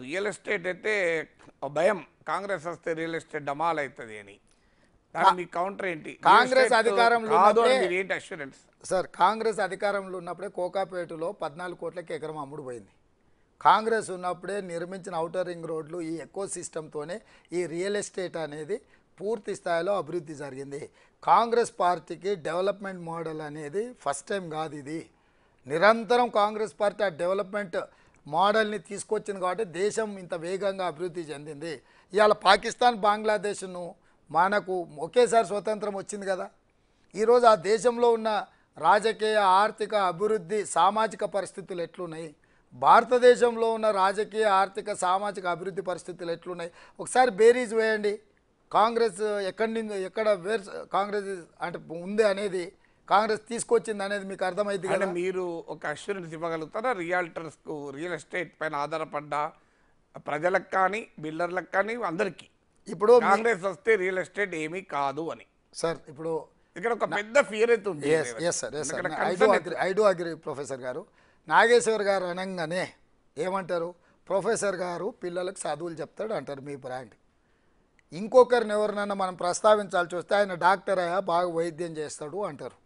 Real estate అయితే భయం, కాంగ్రెస్ వస్తే రియల్ ఎస్టేట్ డమాల్ అవుతుంది అని. దాని మీ కౌంటర్ ఏంటి? కాంగ్రెస్ అధికారంలో ఉన్నప్పుడే ఏంటి అష్యూరెన్స్? సార్, కాంగ్రెస్ అధికారంలో ఉన్నప్పుడే కోకాపేటలో 14 కోట్లకి ఎకరం అమ్ముడు పోయింది. కాంగ్రెస్ ఉన్నప్పుడే నిర్మించిన ఔటర్ రింగ్ రోడ్లు, ఈ ఎకో సిస్టంతోనే ఈ రియల్ ఎస్టేట్ అనేది పూర్తి స్థాయిలో అభివృద్ధి జరిగింది. కాంగ్రెస్ పార్టీకి డెవలప్మెంట్ మోడల్ అనేది ఫస్ట్ టైం కాదు. ఇది నిరంతరం కాంగ్రెస్ పార్టీ ఆ డెవలప్మెంట్ మోడల్ని తీసుకొచ్చింది కాబట్టి దేశం ఇంత వేగంగా అభివృద్ధి చెందింది. ఇవాళ పాకిస్తాన్, బంగ్లాదేశ్ను మనకు ఒకేసారి స్వతంత్రం వచ్చింది కదా. ఈరోజు ఆ దేశంలో ఉన్న రాజకీయ, ఆర్థిక అభివృద్ధి, సామాజిక పరిస్థితులు ఎట్లున్నాయి, భారతదేశంలో ఉన్న రాజకీయ, ఆర్థిక, సామాజిక అభివృద్ధి పరిస్థితులు ఎట్లున్నాయి ఒకసారి బేరీజ్ వేయండి. కాంగ్రెస్ ఎక్కడ కాంగ్రెస్ అంటే ఉంది అనేది, కాంగ్రెస్ తీసుకొచ్చింది అనేది మీకు అర్థమైంది కదా. మీరు ఒక అష్యూరెన్స్ ఇవ్వగలుగుతారా రియాల్టర్స్కు, రియల్ ఎస్టేట్ పైన ఆధారపడ్డ ప్రజలకు కానీ, బిల్డర్లకు కానీ, అందరికీ ఇప్పుడు కాంగ్రెస్ వస్తే రియల్ ఎస్టేట్ ఏమీ కాదు అని? సార్, ఇప్పుడు ఇక్కడ ఒక పెద్ద ఫియర్ అయితే ఉంది. ఐ డూ అగ్రీ ప్రొఫెసర్ గారు. నాగేశ్వర్ గారు అనగానే ఏమంటారు, ప్రొఫెసర్ గారు పిల్లలకు చదువులు చెప్తాడు అంటారు మీ బ్రాండ్. ఇంకొకరిని ఎవరినైనా మనం ప్రస్తావించాల్సి వస్తే ఆయన డాక్టర్ అయ్యా, బాగా వైద్యం చేస్తాడు అంటారు.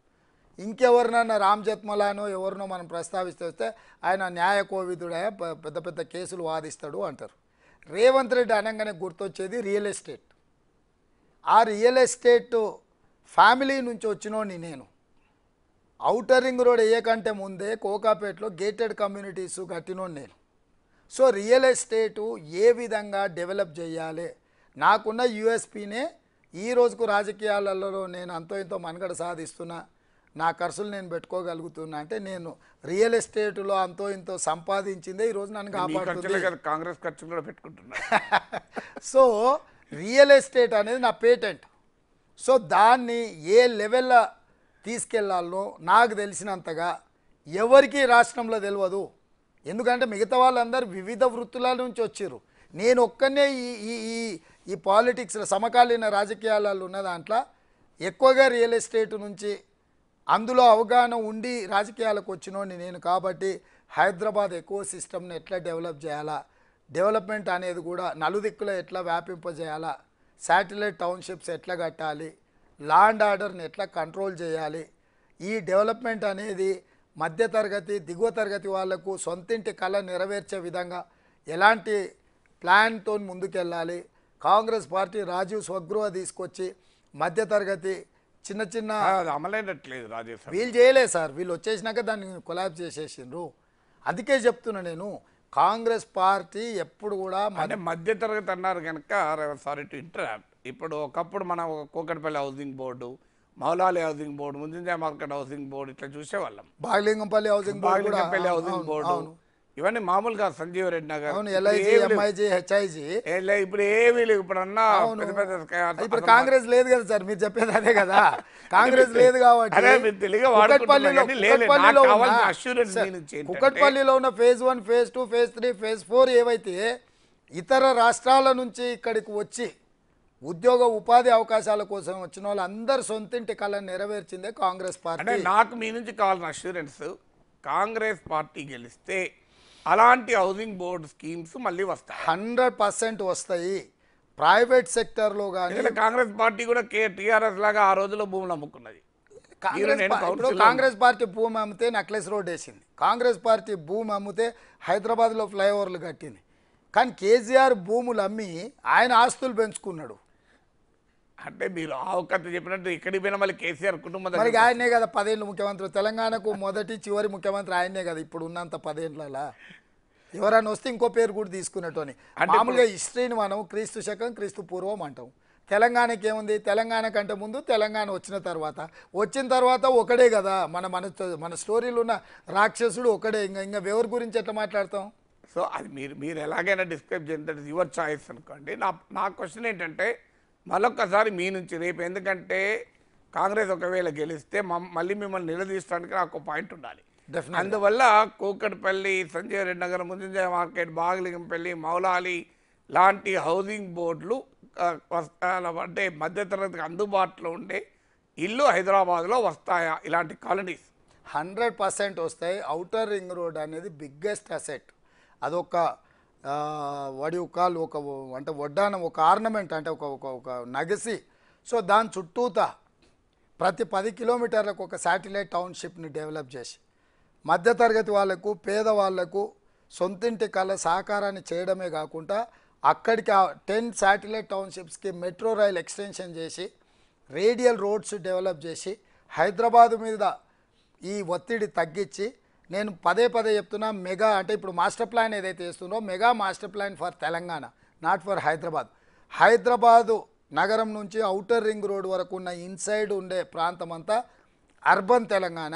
ఇంకెవరినైనా రామ్ జత్మలానో ఎవరినో మనం ప్రస్తావిస్తే వస్తే ఆయన న్యాయ కోవిదుడయ్యా, పెద్ద పెద్ద కేసులు వాదిస్తాడు అంటారు. రేవంత్ రెడ్డి అనగానే గుర్తొచ్చేది రియల్ ఎస్టేట్. ఆ రియల్ ఎస్టేట్ ఫ్యామిలీ నుంచి వచ్చినోని నేను. ఔటర్ రింగ్ రోడ్ వేయకంటే ముందే కోకాపేటలో గేటెడ్ కమ్యూనిటీస్ కట్టినోని నేను. సో రియల్ ఎస్టేటు ఏ విధంగా డెవలప్ చేయాలి, నాకున్న యూఎస్పీనే ఈ రోజుకు రాజకీయాలలో నేను అంతో ఇంతో మనుగడ సాధిస్తున్నా, నా ఖర్చులు నేను పెట్టుకోగలుగుతున్నా అంటే నేను రియల్ ఎస్టేట్లో అంతో ఇంతో సంపాదించిందే ఈరోజు నన్ను కాపాడుతుంది. కాంగ్రెస్ ఖర్చు కూడా పెట్టుకుంటున్నా. సో రియల్ ఎస్టేట్ అనేది నా పేటెంట్. సో దాన్ని ఏ లెవెల్లో తీసుకెళ్లాలో నాకు తెలిసినంతగా ఎవరికి రాష్ట్రంలో తెలియదు. ఎందుకంటే మిగతా వాళ్ళందరూ వివిధ వృత్తుల నుంచి వచ్చారు. నేను ఒక్కనే ఈ పాలిటిక్స్లో, సమకాలీన రాజకీయాలలో ఉన్న దాంట్లో ఎక్కువగా రియల్ ఎస్టేట్ నుంచి అందులో అవగాహన ఉండి రాజకీయాలకు వచ్చినోని నేను. కాబట్టి హైదరాబాద్ ఎకో సిస్టమ్ని ఎట్లా డెవలప్ చేయాలా, డెవలప్మెంట్ అనేది కూడా నలుదిక్కులో ఎట్లా వ్యాపింపజేయాలా, శాటిలైట్ టౌన్షిప్స్ ఎట్లా కట్టాలి, లా అండ్ ఆర్డర్ని ఎట్లా కంట్రోల్ చేయాలి, ఈ డెవలప్మెంట్ అనేది మధ్యతరగతి, దిగువ తరగతి వాళ్లకు సొంతింటి కళ నెరవేర్చే విధంగా ఎలాంటి ప్లాన్తో ముందుకెళ్ళాలి. కాంగ్రెస్ పార్టీ రాజీవ్ స్వగృహ తీసుకొచ్చి మధ్యతరగతి చిన్న చిన్న అమలైనట్లేదు రాజేష్, వీళ్ళు చేయలేదు సార్. వీళ్ళు వచ్చేసినాక దాన్ని కొలాబ్ చేసేసిండ్రు. అందుకే చెప్తున్నా నేను, కాంగ్రెస్ పార్టీ ఎప్పుడు కూడా మధ్యతరగతి అన్నారు కనుక, సారీ టు ఇంటరాప్ట్. ఇప్పుడు ఒకప్పుడు మనం Kukatpally housing board, Moulali housing board, ముంజింజా మార్కెట్ హౌసింగ్ బోర్డు ఇట్లా చూసేవాళ్ళం. బాగలింగంపల్లి హౌసింగ్ బోర్డు ఇవన్నీ మామూలుగా సంజీవ్ రెడ్డి నగర్, ఇప్పుడు ఏమీ లేవు. ఇప్పుడు కాంగ్రెస్ లేదు కదా సార్, మీరు చెప్పేది అదే కదా. కాంగ్రెస్ లేదు కాబట్టి కుకట్పల్లిలో ఉన్న ఫేజ్ 1, ఫేజ్ 2, ఫేజ్ 3, ఫేజ్ 4 ఏవైతే ఇతర రాష్ట్రాల నుంచి ఇక్కడికి వచ్చి ఉద్యోగ ఉపాధి అవకాశాల కోసం వచ్చిన వాళ్ళు అందరు సొంతింటి కళను నెరవేర్చిందే కాంగ్రెస్ పార్టీ. నాకు మీ నుంచి కావాల్సిన అష్యూరెన్స్, కాంగ్రెస్ పార్టీ గెలిస్తే అలాంటి హౌసింగ్ బోర్డు స్కీమ్స్ మళ్ళీ వస్తాయి, 100% వస్తాయి. ప్రైవేట్ సెక్టర్లో కానీ కాంగ్రెస్ పార్టీ కూడా టీఆర్ఎస్ లాగా ఆ రోజులో భూములు అమ్ముకున్నది. కాంగ్రెస్ పార్టీ భూమి అమ్మితే నక్లెస్ రోడ్ వేసింది, కాంగ్రెస్ పార్టీ భూమి అమ్మితే హైదరాబాద్లో ఫ్లైఓవర్లు కట్టింది. కానీ కేసీఆర్ భూములు అమ్మి ఆయన ఆస్తులు పెంచుకున్నాడు. అంటే మీరు ఆవకత చెప్పినట్టు ఇక్కడికి పోయినా మళ్ళీ కేసీఆర్ కుటుంబం మరి ఆయనే కదా 10 ఏళ్ళు ముఖ్యమంత్రి. తెలంగాణకు మొదటి చివరి ముఖ్యమంత్రి ఆయనే కదా ఇప్పుడు ఉన్నంత 10 ఏళ్ళ. ఎవరైనా వస్తే ఇంకో పేరు కూడా తీసుకున్నట్టు అని. మామూలుగా హిస్టరీని మనం క్రీస్తు శకం, క్రీస్తు పూర్వం అంటాం. తెలంగాణకి ఏముంది, తెలంగాణ కంటే ముందు, తెలంగాణ వచ్చిన తర్వాత ఒకడే కదా. మన స్టోరీలో ఉన్న రాక్షసుడు ఒకడే. ఇంకా ఎవరి గురించి ఎట్లా మాట్లాడతాం? సో అది మీరు ఎలాగైనా డిస్క్రైబ్ చేయండి, యువర్ చాయిస్ అనుకోండి. నా క్వశ్చన్ ఏంటంటే మరొకసారి మీ నుంచి రేపు, ఎందుకంటే కాంగ్రెస్ ఒకవేళ గెలిస్తే మళ్ళీ మిమ్మల్ని నిలదీయడానికి నాకు పాయింట్ ఉండాలి. అందువల్ల కూకట్పల్లి, సంజయ్ రెడ్డి నగర్, ముంజింజా మార్కెట్, బాగలింగంపల్లి, మౌలాలి లాంటి హౌసింగ్ బోర్డులు అంటే మధ్యతరగతికి అందుబాటులో ఉండే ఇల్లు హైదరాబాద్లో వస్తాయా ఇలాంటి కాలనీస్? 100% వస్తాయి. ఔటర్ రింగ్ రోడ్ అనేది బిగ్గెస్ట్ అసెట్. అదొక వడి కాల్ ఒక అంటే వడ్డానం ఒక ఆర్నమెంట్ అంటే ఒక నగసి. సో దాని చుట్టూతా ప్రతి 10 కిలోమీటర్లకు ఒక శాటిలైట్ టౌన్షిప్ని డెవలప్ చేసి మధ్యతరగతి వాళ్లకు పేదవాళ్లకు సొంతింటి కళ సహకారాన్ని చేయడమే కాకుండా అక్కడికి 10 శాటిలైట్ టౌన్షిప్స్కి మెట్రో రైల్ ఎక్స్టెన్షన్ చేసి రేడియల్ రోడ్స్ డెవలప్ చేసి హైదరాబాదు మీద ఈ ఒత్తిడి తగ్గించి నేను పదే చెప్తున్నా మెగా అంటే ఇప్పుడు మాస్టర్ ప్లాన్ ఏదైతే చేస్తుందో mega master plan for Telangana not for Hyderabad నగరం నుంచి ఔటర్ రింగ్ రోడ్ వరకు ఉన్న ఇన్సైడ్ ఉండే ప్రాంతం అంతా urban Telangana,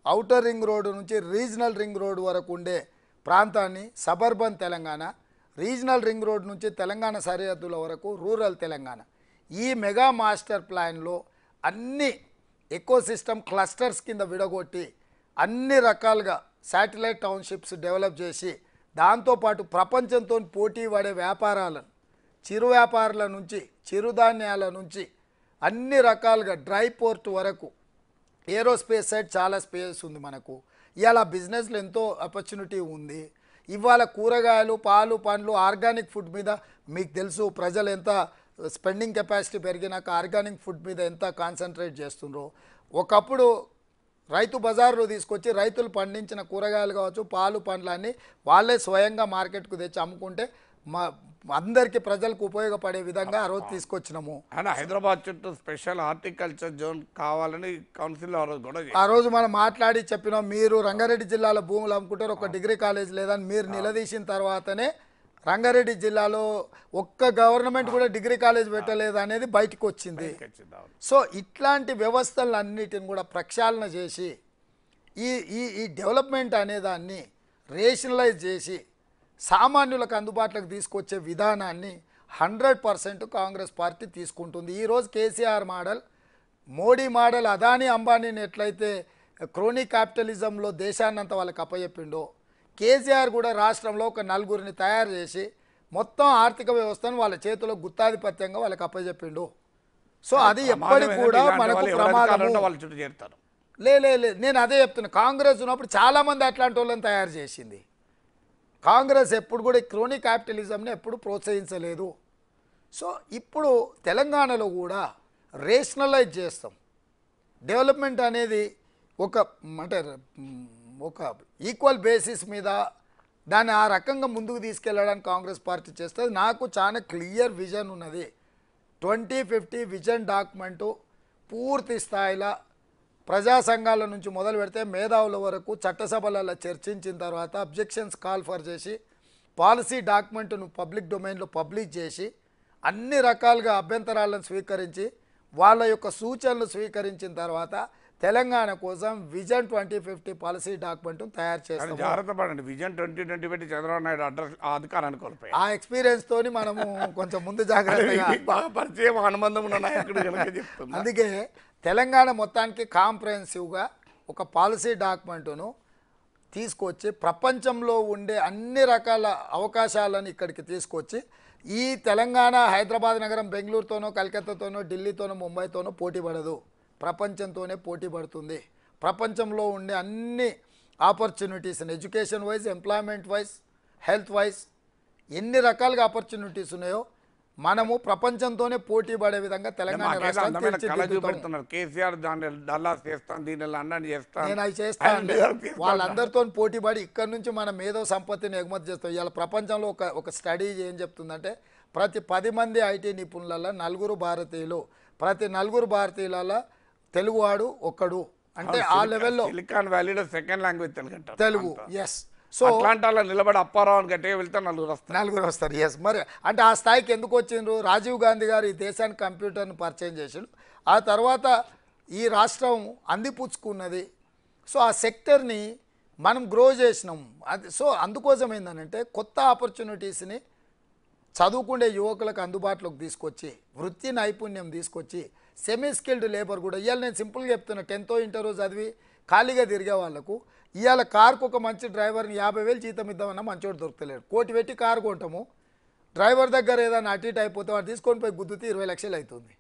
outer ring road నుంచి రీజనల్ రింగ్ రోడ్ వరకు ఉండే ప్రాంతాన్ని suburban Telangana, regional ring road నుంచి తెలంగాణ సరిహద్దుల వరకు రూరల్ తెలంగాణ. ఈ మెగా మాస్టర్ ప్లాన్లో అన్ని ఎకోసిస్టమ్ క్లస్టర్స్ కింద విడగొట్టి అన్ని రకాలుగా శాటిలైట్ టౌన్షిప్స్ డెవలప్ చేసి దాంతోపాటు ప్రపంచంతో పోటీ పడే వ్యాపారాలను చిరు వ్యాపారుల నుంచి చిరుధాన్యాల నుంచి అన్ని రకాలుగా డ్రై పోర్ట్ వరకు ఏరోస్పేస్ సైడ్ చాలా స్పేస్ ఉంది మనకు. ఇవాళ బిజినెస్లో ఎంతో ఆపర్చునిటీ ఉంది. ఇవాళ కూరగాయలు పాలు పండ్లు ఆర్గానిక్ ఫుడ్ మీద మీకు తెలుసు ప్రజలు ఎంత స్పెండింగ్ కెపాసిటీ పెరిగినాక ఆర్గానిక్ ఫుడ్ మీద ఎంత కాన్సన్ట్రేట్ చేస్తుండ్రో. ఒకప్పుడు రైతు బజార్లో తీసుకొచ్చి రైతులు పండించిన కూరగాయలు కావచ్చు పాలు పండ్లన్నీ వాళ్ళే స్వయంగా మార్కెట్కు తెచ్చి అమ్ముకుంటే అందరికీ ప్రజలకు ఉపయోగపడే విధంగా ఆ రోజు తీసుకొచ్చినాము. ఆయన హైదరాబాద్ చుట్టూ స్పెషల్ హార్టికల్చర్ జోన్ కావాలని కౌన్సిల్ ఆ రోజు మనం మాట్లాడి చెప్పినాం. మీరు రంగారెడ్డి జిల్లాలో భూములు అమ్ముకుంటారు ఒక డిగ్రీ కాలేజ్ లేదని మీరు నిలదీసిన తర్వాతనే రంగారెడ్డి జిల్లాలో ఒక్క గవర్నమెంట్ కూడా డిగ్రీ కాలేజ్ పెట్టలేదు అనేది బయటకు వచ్చింది. సో ఇట్లాంటి వ్యవస్థలన్నిటిని కూడా ప్రక్షాళన చేసి ఈ ఈ డెవలప్మెంట్ అనేదాన్ని రేషనలైజ్ చేసి సామాన్యులకు అందుబాటులోకి తీసుకొచ్చే విధానాన్ని 100% కాంగ్రెస్ పార్టీ తీసుకుంటుంది. ఈరోజు కేసీఆర్ మోడల్, మోడీ మోడల్, అదానీ అంబానీని ఎట్లయితే క్రోనీ క్యాపిటలిజంలో దేశాన్నంతా వాళ్ళకి అప్పచెప్పిండో కేసీఆర్ కూడా రాష్ట్రంలో ఒక నలుగురిని తయారు చేసి మొత్తం ఆర్థిక వ్యవస్థను వాళ్ళ చేతిలో గుత్తాధిపత్యంగా వాళ్ళకి అప్పచెప్పిండు. సో అది ఎప్పటికి కూడా మనకు ప్రమాదం. లే నేను అదే చెప్తున్నా. కాంగ్రెస్ ఉన్నప్పుడు చాలామంది అట్లాంటి వాళ్ళని తయారు చేసింది. కాంగ్రెస్ ఎప్పుడు కూడా క్రోనీ క్యాపిటలిజంని ఎప్పుడు ప్రోత్సహించలేదు. సో ఇప్పుడు తెలంగాణలో కూడా రేషనలైజ్ చేస్తాం. డెవలప్మెంట్ అనేది ఒక ఈక్వల్ బేసిస్ మీద దాన్ని ఆ రకంగా ముందుకు తీసుకెళ్ళడానికి కాంగ్రెస్ పార్టీ చేస్తుంది. నాకు చాలా క్లియర్ విజన్ ఉన్నది. 2050 విజన్ డాక్యుమెంటు పూర్తి స్థాయిలో ప్రజా సంఘాల నుంచి మొదలు పెడితే మేధావుల వరకు చట్టసభలలో చర్చించిన తర్వాత అబ్జెక్షన్స్ కాల్ ఫర్ చేసి పాలసీ డాక్యుమెంట్ను పబ్లిక్ డొమైన్లో పబ్లిష్ చేసి అన్ని రకాలుగా అభ్యంతరాలను స్వీకరించి వాళ్ళ యొక్క సూచనలు స్వీకరించిన తర్వాత తెలంగాణ కోసం విజన్ 2050 పాలసీ డాక్యుమెంట్ తయారు చేస్తాం. జాగ్రత్త పడండి. విజన్ 2020 పెట్టి చంద్రబాబు నాయుడు అధికారాన్ని కోల్పోయి ఆ ఎక్స్పీరియన్స్ తోని మనము కొంచెం ముందు జాగ్రత్తగా బాగా పరిచయం అనుబంధం ఉన్న నాయకుడు చెప్తున్నా. అందుకే తెలంగాణ మొత్తానికి కాంప్రహెన్సివ్గా ఒక పాలసీ డాక్యుమెంటును తీసుకొచ్చి ప్రపంచంలో ఉండే అన్ని రకాల అవకాశాలను ఇక్కడికి తీసుకొచ్చి ఈ తెలంగాణ హైదరాబాద్ నగరం బెంగళూరుతోనో కలకత్తాతోనో ఢిల్లీతోనో ముంబైతోనో పోటీ పడదు, ప్రపంచంతోనే పోటీ పడుతుంది. ప్రపంచంలో ఉండే అన్ని ఆపర్చునిటీస్ని education wise, employment wise, health wise ఎన్ని రకాలుగా ఆపర్చునిటీస్ ఉన్నాయో మనము ప్రపంచంతోనే పోటీ పడే విధంగా తెలంగాణ రాష్ట్రాన్ని కేసీఆర్ దాన్ని డల్లాస్ చేస్తాను, దీన్ని లండన్ చేస్తాను, నేను అవి చేస్తాను. వాళ్ళందరితో పోటీ పడి ఇక్కడ నుంచి మనం మేధో సంపత్తిని ఎగుమతి చేస్తాం. ఇవాళ ప్రపంచంలో ఒక స్టడీ ఏం చెప్తుందంటే ప్రతి 10 మంది ఐటీ నిపుణులలో 4 భారతీయులు, ప్రతి 4 భారతీయులలో తెలుగువాడు ఒక్కడు. అంటే ఆ లెవెల్లో సిలికాన్ వ్యాలీలో second language Telugu. Yes. So అట్లాంటాలో నిలబడి అప్పారావు అని గట్టిగా వెళ్తే 4 వస్తారు. ఎస్. మరి అంటే ఆ స్థాయికి ఎందుకు వచ్చిండ్రు? రాజీవ్ గాంధీ గారు ఈ దేశానికి కంప్యూటర్ని పరిచయం చేసిండు. ఆ తర్వాత ఈ రాష్ట్రం అందిపుచ్చుకున్నది. సో ఆ సెక్టర్ని మనం గ్రో చేసినాం. అది సో అందుకోసం ఏంటంటే కొత్త ఆపర్చునిటీస్ని చదువుకునే యువకులకు అందుబాటులోకి తీసుకొచ్చి వృత్తి నైపుణ్యం తీసుకొచ్చి సెమీ స్కిల్డ్ లేబర్ కూడా ఇవాళ నేను సింపుల్గా చెప్తున్నా 10th ఇంటర్ చదివి ఖాళీగా తిరిగే వాళ్ళకు ఇవాళ కారుకు ఒక మంచి డ్రైవర్ని 50,000 జీతం ఇద్దామన్నా మంచోడు దొరకలేడు. కోటి పెట్టి కారు కొంటాము, డ్రైవర్ దగ్గర ఏదైనా అటు ఇటు అయిపోతే వాడు తీసుకొని పోయి గుద్దుతే 20 లక్షలు అవుతుంది.